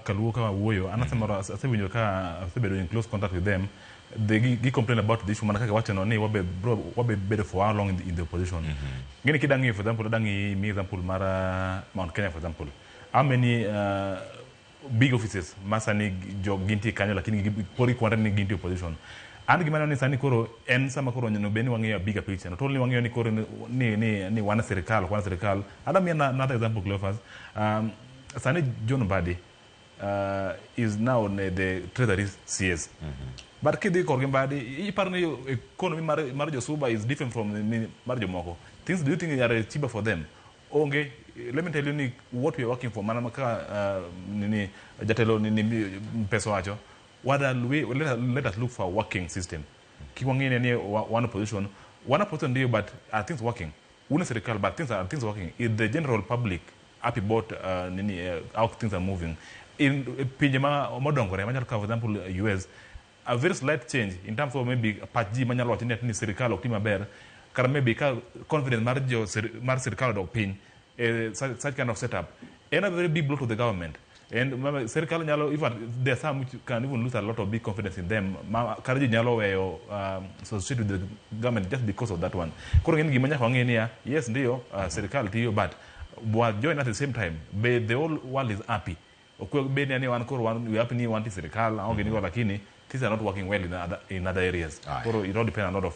kaluo kama wuoyo anasema asewinjo ka asebedo in close contact with them. They complain about the issue manaka wacho no ni wabe bedo for how long in the opposition. Ngeni kidangi for example dangi me example mara Mount Kenya for example. How many big offices masani jo ginti kanyo lakini pori kwanda ni ginti opposition. And gimana ni sani koro en sama koro nyono beni wangiyo bigger picture. Not only wangiyo ni koro ni wana serikal. Ada mi another example Cleophas. Sani John Badi is now the Treasury CS. But kidi korgen Badi, iparni economy marjo suba is different from marjo moko. Things do you think are cheaper for them? Okay, let me tell you what we are working for. Manamaka nini jatelo nini peso acho. What are we? Let us look for a working system. Kiwangine ni one position do, but are things working? Una sirkal, but things working. Is the general public happy about how things are moving? In Pijama Odongo, for example, US, a very slight change in terms of maybe Paji Manalo ni sirkal or maber, kar maybe confidence mar sirkal or piny, such kind of setup, and a very big blow to the government. And Serikal Nyalo, even there's some which can even lose a lot of big confidence in them. Karaji Nyalo were associated with the government just because of that one. Yes, ndio Serikal tiyo, but join at the same time. The whole world is happy. We happy wanting Serikal, lakini things are not working well in other areas. It all depends on a lot of